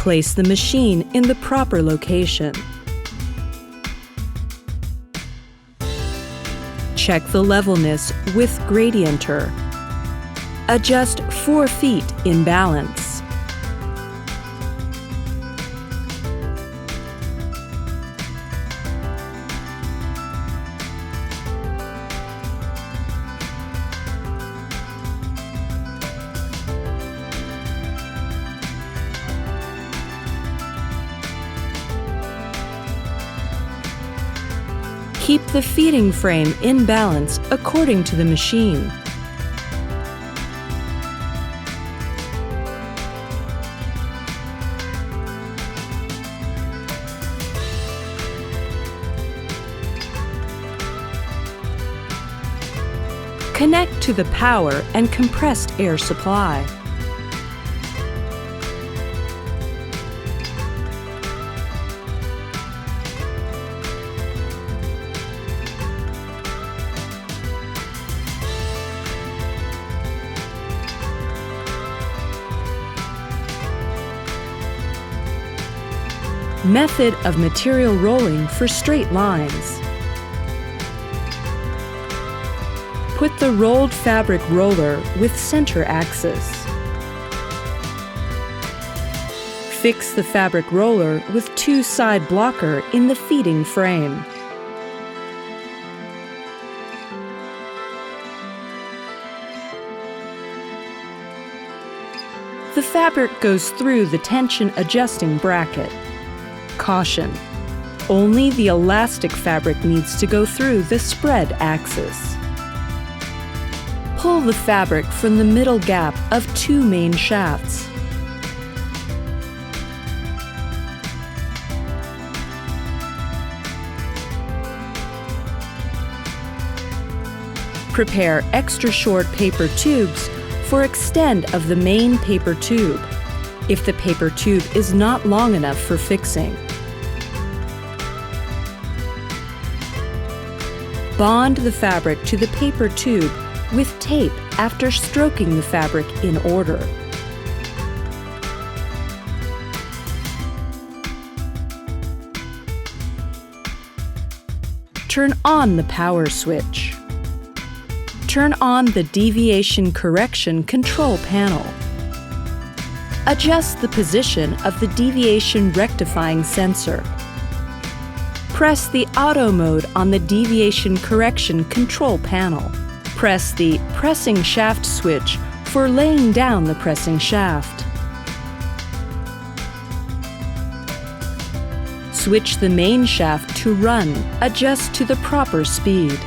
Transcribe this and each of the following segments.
Place the machine in the proper location. Check the levelness with gradienter. Adjust 4 feet in balance. Keep the feeding frame in balance according to the machine. Connect to the power and compressed air supply. Method of material rolling for straight lines. Put the rolled fabric roller with center axis. Fix the fabric roller with 2-side blocker in the feeding frame. The fabric goes through the tension adjusting bracket. Caution: only the elastic fabric needs to go through the spread axis. Pull the fabric from the middle gap of 2 main shafts. Prepare extra short paper tubes for extend of the main paper tube, if the paper tube is not long enough for fixing. Bond the fabric to the paper tube with tape after stroking the fabric in order. Turn on the power switch. Turn on the deviation correction control panel. Adjust the position of the deviation rectifying sensor. Press the auto mode on the deviation correction control panel. Press the pressing shaft switch for laying down the pressing shaft. Switch the main shaft to run. Adjust to the proper speed.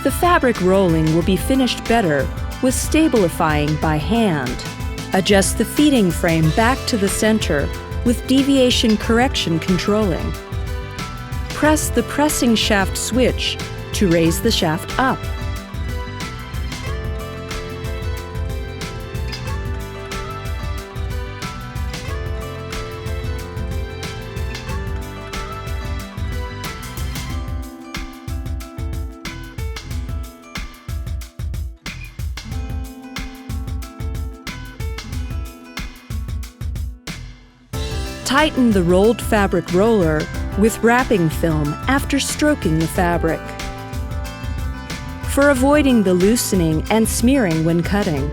The fabric rolling will be finished better with stabilifying by hand. Adjust the feeding frame back to the center with deviation correction controlling. Press the pressing shaft switch to raise the shaft up. Tighten the rolled fabric roller with wrapping film after stroking the fabric. For avoiding the loosening and smearing when cutting.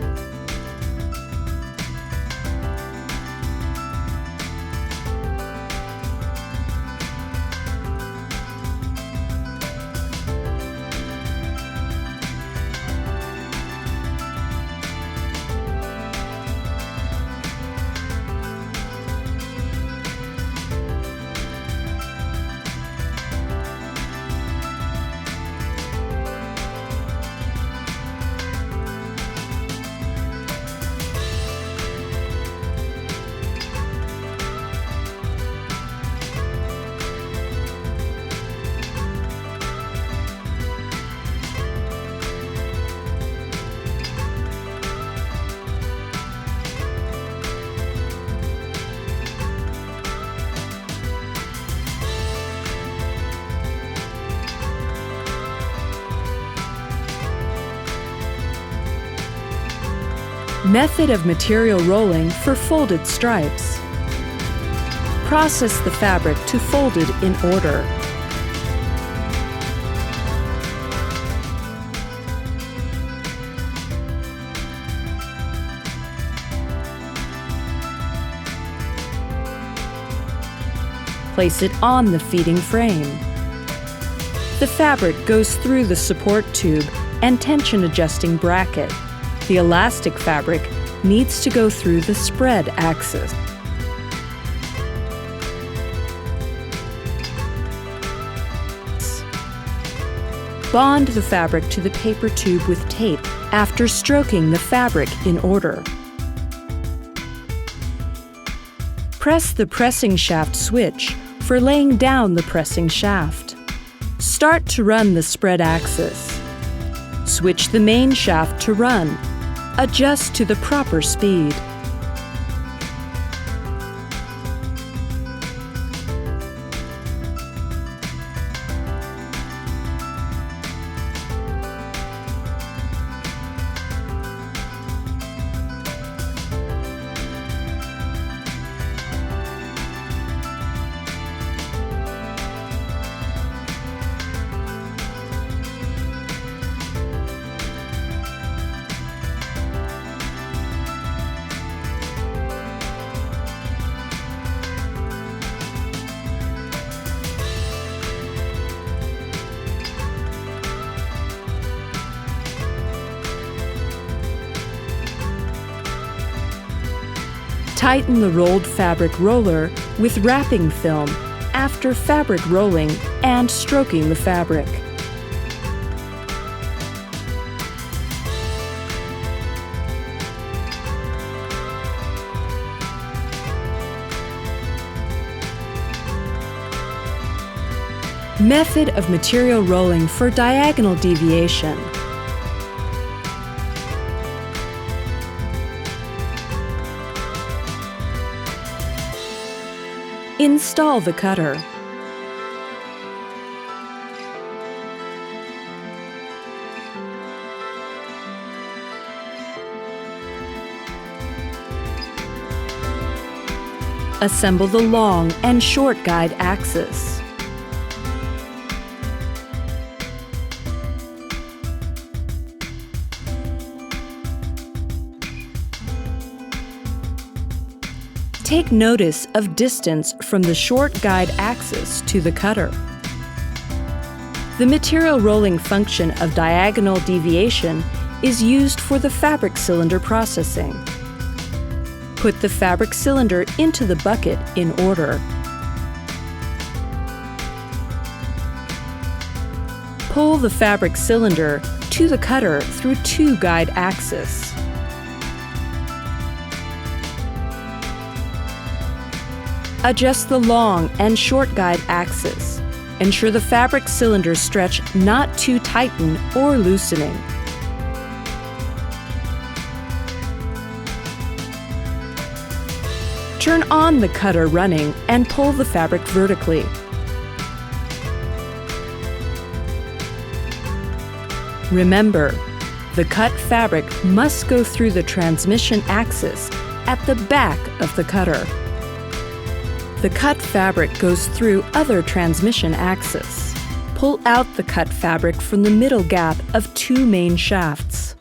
Method of material rolling for folded stripes. Process the fabric to folded in order. Place it on the feeding frame. The fabric goes through the support tube and tension adjusting bracket. The elastic fabric needs to go through the spread axis. Bond the fabric to the paper tube with tape after stroking the fabric in order. Press the pressing shaft switch for laying down the pressing shaft. Start to run the spread axis. Switch the main shaft to run. Adjust to the proper speed. Tighten the rolled fabric roller with wrapping film after fabric rolling and stroking the fabric. Method of material rolling for diagonal deviation. Install the cutter. Assemble the long and short guide axis. Take notice of distance from the short guide axis to the cutter. The material rolling function of diagonal deviation is used for the fabric cylinder processing. Put the fabric cylinder into the bucket in order. Pull the fabric cylinder to the cutter through two guide axes. Adjust the long and short guide axis. Ensure the fabric cylinders stretch not too tighten or loosening. Turn on the cutter running and pull the fabric vertically. Remember, the cut fabric must go through the transmission axis at the back of the cutter. The cut fabric goes through other transmission axes. Pull out the cut fabric from the middle gap of two main shafts.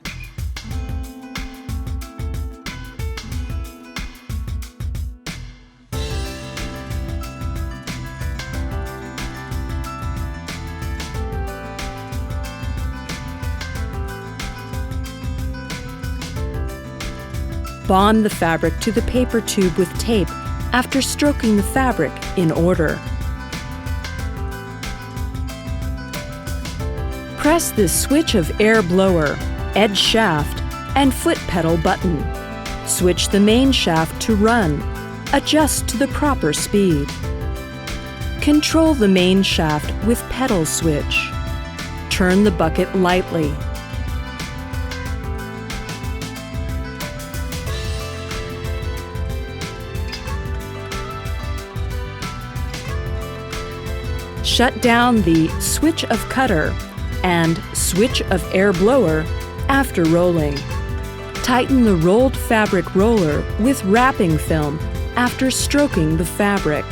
Bond the fabric to the paper tube with tape after stroking the fabric in order. Press the switch of air blower, edge shaft, and foot pedal button. Switch the main shaft to run. Adjust to the proper speed. Control the main shaft with pedal switch. Turn the bucket lightly. Shut down the switch of cutter and switch of air blower after rolling. Tighten the rolled fabric roller with wrapping film after stroking the fabric.